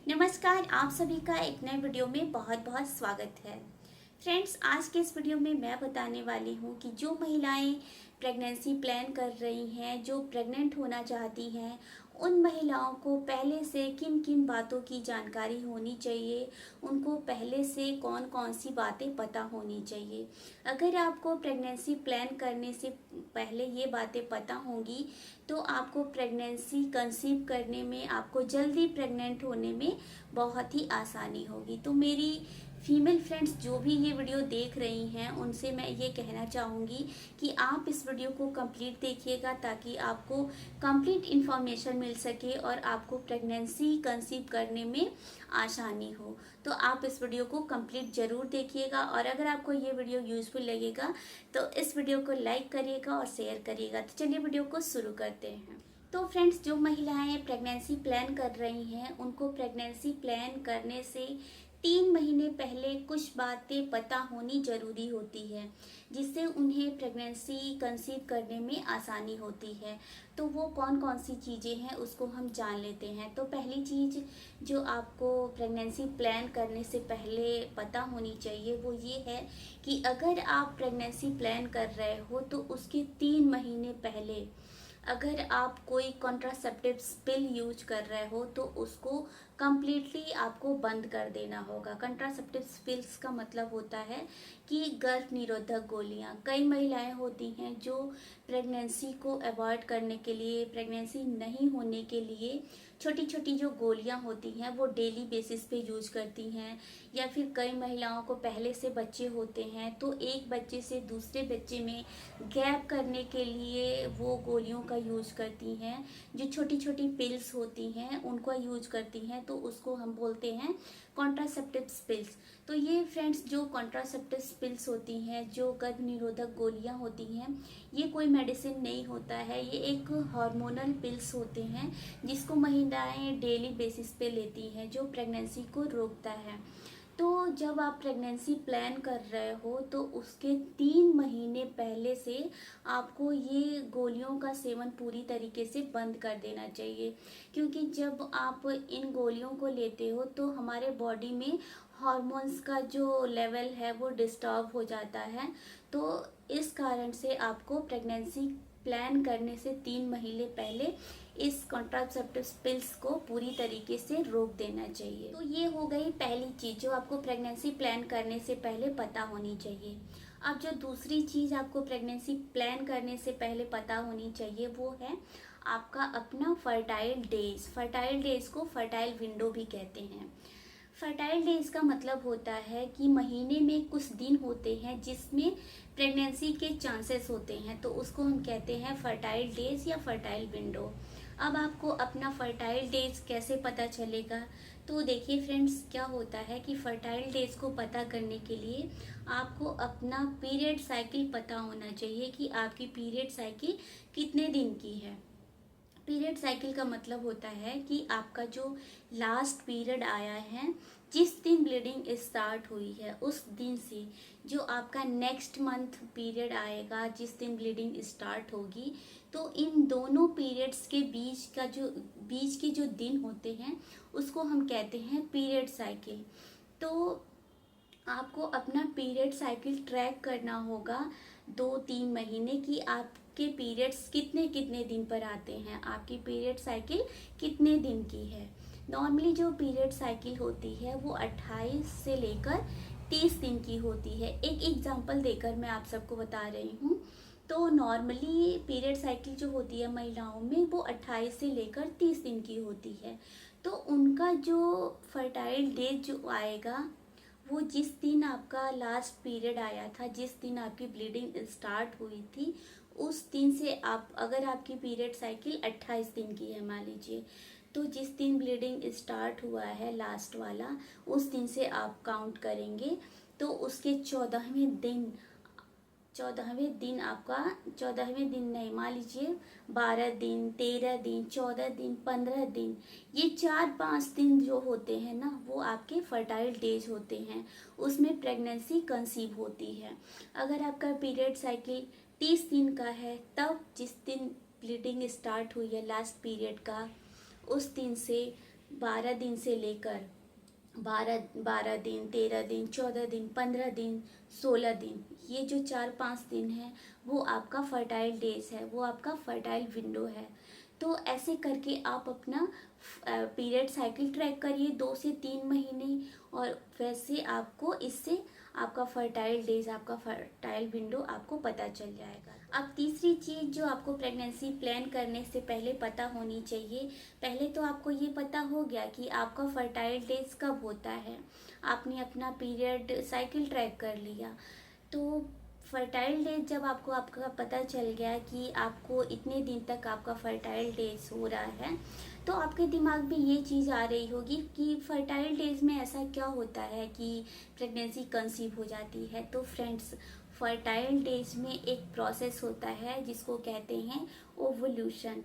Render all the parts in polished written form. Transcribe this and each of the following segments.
नमस्कार, आप सभी का एक नए वीडियो में बहुत बहुत स्वागत है। फ्रेंड्स, आज के इस वीडियो में मैं बताने वाली हूँ कि जो महिलाएं प्रेगनेंसी प्लान कर रही हैं, जो प्रेग्नेंट होना चाहती हैं, उन महिलाओं को पहले से किन किन बातों की जानकारी होनी चाहिए, उनको पहले से कौन कौन सी बातें पता होनी चाहिए। अगर आपको प्रेगनेंसी प्लान करने से पहले ये बातें पता होंगी तो आपको प्रेगनेंसी कंसीव करने में, आपको जल्दी प्रेग्नेंट होने में बहुत ही आसानी होगी। तो मेरी फीमेल फ्रेंड्स जो भी ये वीडियो देख रही हैं, उनसे मैं ये कहना चाहूँगी कि आप इस वीडियो को कंप्लीट देखिएगा ताकि आपको कंप्लीट इन्फॉर्मेशन मिल सके और आपको प्रेगनेंसी कंसीव करने में आसानी हो। तो आप इस वीडियो को कंप्लीट ज़रूर देखिएगा और अगर आपको ये वीडियो यूज़फुल लगेगा तो इस वीडियो को लाइक करिएगा और शेयर करिएगा। तो चलिए वीडियो को शुरू करते हैं। तो फ्रेंड्स, जो महिलाएं प्रेगनेंसी प्लान कर रही हैं, उनको प्रेगनेंसी प्लान करने से 3 महीने पहले कुछ बातें पता होनी ज़रूरी होती है, जिससे उन्हें प्रेगनेंसी कंसीव करने में आसानी होती है। तो वो कौन कौन सी चीज़ें हैं उसको हम जान लेते हैं। तो पहली चीज़ जो आपको प्रेगनेंसी प्लान करने से पहले पता होनी चाहिए वो ये है कि अगर आप प्रेगनेंसी प्लान कर रहे हो तो उसके 3 महीने पहले अगर आप कोई कॉन्ट्रासेप्टिव पिल यूज कर रहे हो तो उसको कम्प्लीटली आपको बंद कर देना होगा। कॉन्ट्रासेप्टिव पिल्स का मतलब होता है कि गर्भ निरोधक गोलियां। कई महिलाएं होती हैं जो प्रेगनेंसी को अवॉइड करने के लिए, प्रेगनेंसी नहीं होने के लिए छोटी छोटी जो गोलियां होती हैं वो डेली बेसिस पे यूज करती हैं, या फिर कई महिलाओं को पहले से बच्चे होते हैं तो एक बच्चे से दूसरे बच्चे में गैप करने के लिए वो गोलियों का यूज करती हैं। जो छोटी छोटी पिल्स होती हैं उनको यूज करती हैं, तो उसको हम बोलते हैं कॉन्ट्रासेप्टिव पिल्स। तो ये फ्रेंड्स, जो कॉन्ट्रासेप्टिव पिल्स होती हैं, जो गर्भ निरोधक गोलियां होती हैं, ये कोई मेडिसिन नहीं होता है, ये एक हार्मोनल पिल्स होते हैं जिसको महिलाएं डेली बेसिस पे लेती हैं, जो प्रेगनेंसी को रोकता है। तो जब आप प्रेगनेंसी प्लान कर रहे हो तो उसके 3 महीने पहले से आपको ये गोलियों का सेवन पूरी तरीके से बंद कर देना चाहिए, क्योंकि जब आप इन गोलियों को लेते हो तो हमारे बॉडी में हॉर्मोन्स का जो लेवल है वो डिस्टर्ब हो जाता है। तो इस कारण से आपको प्रेगनेंसी प्लान करने से 3 महीने पहले इस कॉन्ट्रासेप्टिव पिल्स को पूरी तरीके से रोक देना चाहिए। तो ये हो गई पहली चीज़ जो आपको प्रेगनेंसी प्लान करने से पहले पता होनी चाहिए। अब जो दूसरी चीज़ आपको प्रेगनेंसी प्लान करने से पहले पता होनी चाहिए वो है आपका अपना फर्टाइल डेज। फर्टाइल डेज को फर्टाइल विंडो भी कहते हैं। फर्टाइल डेज का मतलब होता है कि महीने में कुछ दिन होते हैं जिसमें प्रेगनेंसी के चांसेस होते हैं, तो उसको हम कहते हैं फर्टाइल डेज या फर्टाइल विंडो। अब आपको अपना फर्टाइल डेज कैसे पता चलेगा? तो देखिए फ्रेंड्स, क्या होता है कि फर्टाइल डेज को पता करने के लिए आपको अपना पीरियड साइकिल पता होना चाहिए कि आपकी पीरियड साइकिल कितने दिन की है। पीरियड साइकिल का मतलब होता है कि आपका जो लास्ट पीरियड आया है, जिस दिन ब्लीडिंग स्टार्ट हुई है उस दिन से जो आपका नेक्स्ट मंथ पीरियड आएगा, जिस दिन ब्लीडिंग स्टार्ट होगी, तो इन दोनों पीरियड्स के बीच के जो दिन होते हैं उसको हम कहते हैं पीरियड साइकिल। तो आपको अपना पीरियड साइकिल ट्रैक करना होगा 2-3 महीने की, आपके पीरियड्स कितने कितने दिन पर आते हैं, आपकी पीरियड साइकिल कितने दिन की है। नॉर्मली जो पीरियड साइकिल होती है वो 28 से लेकर 30 दिन की होती है। एक एग्जांपल देकर मैं आप सबको बता रही हूँ। तो नॉर्मली पीरियड साइकिल जो होती है महिलाओं में वो 28 से लेकर 30 दिन की होती है। तो उनका जो फर्टाइल डेज जो आएगा वो जिस दिन आपका लास्ट पीरियड आया था, जिस दिन आपकी ब्लीडिंग स्टार्ट हुई थी, उस दिन से आप, अगर आपकी पीरियड साइकिल 28 दिन की है मान लीजिए, तो जिस दिन ब्लीडिंग स्टार्ट हुआ है लास्ट वाला, उस दिन से आप काउंट करेंगे। तो उसके 14वें दिन आपका, 14वें दिन नहीं, मान लीजिए 12 दिन, 13 दिन, 14 दिन, 15 दिन, ये 4-5 दिन जो होते हैं ना वो आपके फर्टाइल डेज होते हैं, उसमें प्रेगनेंसी कंसीव होती है। अगर आपका पीरियड साइकिल 30 दिन का है तब जिस दिन ब्लीडिंग स्टार्ट हुई है लास्ट पीरियड का, उस दिन से 12 दिन से लेकर 12 दिन, 13 दिन, 14 दिन, 15 दिन, 16 दिन, ये जो 4-5 दिन है वो आपका फर्टाइल डेज है, वो आपका फर्टाइल विंडो है। तो ऐसे करके आप अपना पीरियड साइकिल ट्रैक करिए 2 से 3 महीने, और वैसे आपको इससे आपका फर्टाइल डेज, आपका फर्टाइल विंडो आपको पता चल जाएगा। अब तीसरी चीज़ जो आपको प्रेगनेंसी प्लान करने से पहले पता होनी चाहिए, पहले तो आपको ये पता हो गया कि आपका फर्टाइल डेज कब होता है, आपने अपना पीरियड साइकिल ट्रैक कर लिया। तो फर्टाइल डेज जब आपको आपका पता चल गया कि आपको इतने दिन तक आपका फर्टाइल डेज हो रहा है, तो आपके दिमाग में ये चीज़ आ रही होगी कि फर्टाइल डेज में ऐसा क्या होता है कि प्रेगनेंसी कंसीव हो जाती है। तो फ्रेंड्स, फर्टाइल डेज में एक प्रोसेस होता है जिसको कहते हैं ओवुलेशन।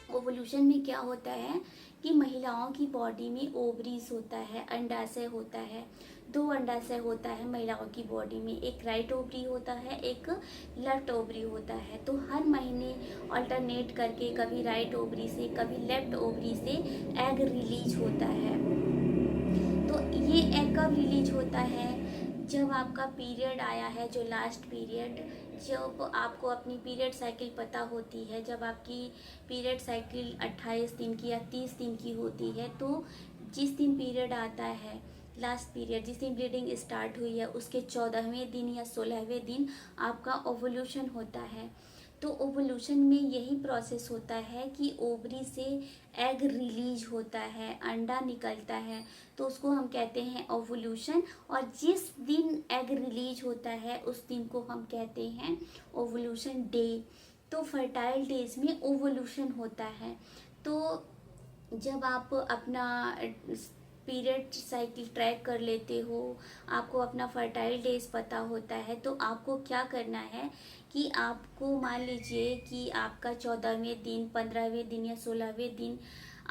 ओवुलेशन में क्या होता है कि महिलाओं की बॉडी में ओवरीज होता है, अंडाशय होता है, 2 अंडाशय होता है महिलाओं की बॉडी में, एक राइट ओवरी होता है, एक लेफ्ट ओवरी होता है। तो हर महीने अल्टरनेट करके कभी राइट ओवरी से कभी लेफ्ट ओवरी से एग रिलीज होता है। तो ये एग कब रिलीज होता है, जब आपका पीरियड आया है, जो लास्ट पीरियड, जब आपको अपनी पीरियड साइकिल पता होती है, जब आपकी पीरियड साइकिल 28 दिन की या 30 दिन की होती है, तो जिस दिन पीरियड आता है, लास्ट पीरियड, जिस दिन ब्लीडिंग स्टार्ट हुई है, उसके 14वें दिन या 16वें दिन आपका ओवुलेशन होता है। तो ओवुलेशन में यही प्रोसेस होता है कि ओवरी से एग रिलीज होता है, अंडा निकलता है, तो उसको हम कहते हैं ओवुलेशन। और जिस दिन एग रिलीज होता है उस दिन को हम कहते हैं ओवुलेशन डे। तो फर्टाइल डेज में ओवुलेशन होता है। तो जब आप अपना पीरियड साइकिल ट्रैक कर लेते हो, आपको अपना फर्टाइल डेज पता होता है, तो आपको क्या करना है कि आपको मान लीजिए कि आपका 14वें दिन, 15वें दिन या 16वें दिन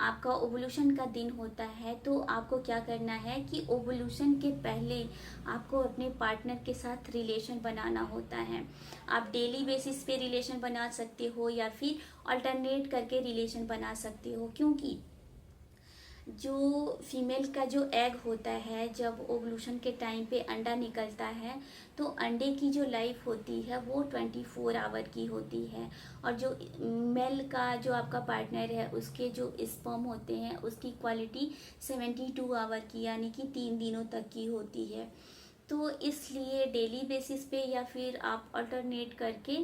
आपका ओवुलेशन का दिन होता है। तो आपको क्या करना है कि ओवुलेशन के पहले आपको अपने पार्टनर के साथ रिलेशन बनाना होता है। आप डेली बेसिस पे रिलेशन बना सकते हो या फिर अल्टरनेट करके रिलेशन बना सकते हो, क्योंकि जो फीमेल का जो एग होता है, जब ओवुलेशन के टाइम पे अंडा निकलता है, तो अंडे की जो लाइफ होती है वो 24 आवर की होती है, और जो मेल का जो आपका पार्टनर है उसके जो स्पर्म होते हैं उसकी क्वालिटी 72 आवर की, यानी कि 3 दिनों तक की होती है। तो इसलिए डेली बेसिस पे या फिर आप अल्टरनेट करके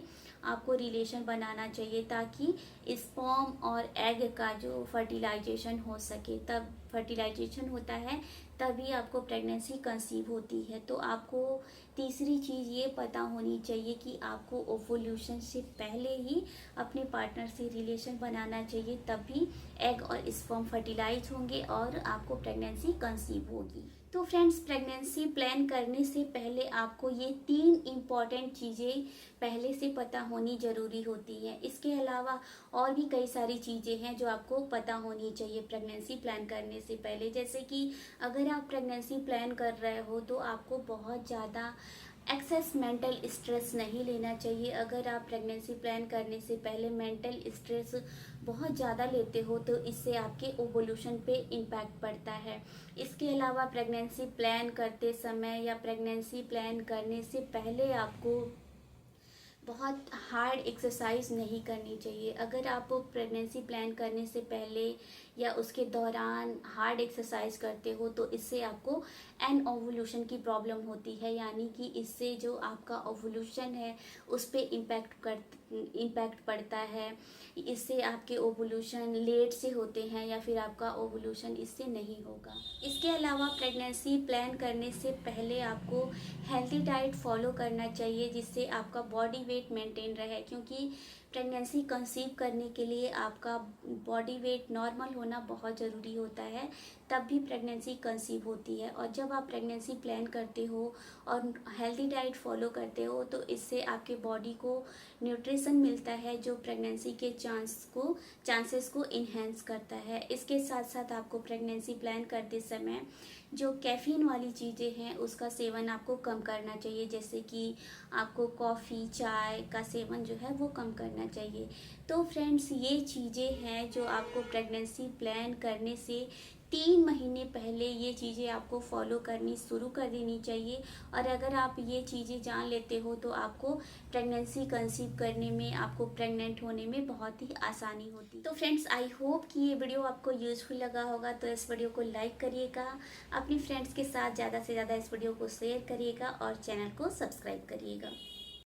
आपको रिलेशन बनाना चाहिए, ताकि स्पर्म और एग का जो फर्टिलाइजेशन हो सके। तब फर्टिलाइजेशन होता है तभी आपको प्रेगनेंसी कंसीव होती है। तो आपको तीसरी चीज़ ये पता होनी चाहिए कि आपको ओवुलेशन से पहले ही अपने पार्टनर से रिलेशन बनाना चाहिए, तभी एग और स्पर्म फर्टिलाइज होंगे और आपको प्रेगनेंसी कंसीव होगी। तो फ्रेंड्स, प्रेगनेंसी प्लान करने से पहले आपको ये 3 इम्पॉर्टेंट चीज़ें पहले से पता होनी ज़रूरी होती है। इसके अलावा और भी कई सारी चीज़ें हैं जो आपको पता होनी चाहिए प्रेगनेंसी प्लान करने से पहले। जैसे कि अगर आप प्रेगनेंसी प्लान कर रहे हो तो आपको बहुत ज़्यादा एक्सेस मेंटल स्ट्रेस नहीं लेना चाहिए। अगर आप प्रेगनेंसी प्लान करने से पहले मेंटल स्ट्रेस बहुत ज़्यादा लेते हो तो इससे आपके ओवुलेशन पे इम्पैक्ट पड़ता है। इसके अलावा प्रेगनेंसी प्लान करते समय या प्रेगनेंसी प्लान करने से पहले आपको बहुत हार्ड एक्सरसाइज नहीं करनी चाहिए। अगर आप प्रेगनेंसी प्लान करने से पहले या उसके दौरान हार्ड एक्सरसाइज करते हो तो इससे आपको एन ओवुलेशन की प्रॉब्लम होती है, यानी कि इससे जो आपका ओवुलेशन है उस पर इम्पैक्ट पड़ता है। इससे आपके ओवुलेशन लेट से होते हैं या फिर आपका ओवुलेशन इससे नहीं होगा। इसके अलावा प्रेगनेंसी प्लान करने से पहले आपको हेल्दी डाइट फॉलो करना चाहिए, जिससे आपका बॉडी वेट मेंटेन रहे, क्योंकि प्रेगनेंसी कंसीव करने के लिए आपका बॉडी वेट नॉर्मल होना बहुत ज़रूरी होता है, तब भी प्रेगनेंसी कंसीव होती है। और जब आप प्रेगनेंसी प्लान करते हो और हेल्दी डाइट फॉलो करते हो तो इससे आपके बॉडी को न्यूट्रिशन मिलता है जो प्रेगनेंसी के चांसेस को इन्हेंस करता है। इसके साथ साथ आपको प्रेगनेंसी प्लान करते समय जो कैफ़ीन वाली चीज़ें हैं उसका सेवन आपको कम करना चाहिए, जैसे कि आपको कॉफ़ी, चाय का सेवन जो है वो कम करना करना चाहिए। तो फ्रेंड्स, ये चीज़ें हैं जो आपको प्रेगनेंसी प्लान करने से 3 महीने पहले ये चीज़ें आपको फॉलो करनी शुरू कर देनी चाहिए। और अगर आप ये चीज़ें जान लेते हो तो आपको प्रेगनेंसी कंसीव करने में, आपको प्रेग्नेंट होने में बहुत ही आसानी होती है। तो फ्रेंड्स, आई होप कि ये वीडियो आपको यूज़फुल लगा होगा। तो इस वीडियो को लाइक करिएगा, अपनी फ्रेंड्स के साथ ज़्यादा से ज़्यादा इस वीडियो को शेयर करिएगा और चैनल को सब्सक्राइब करिएगा।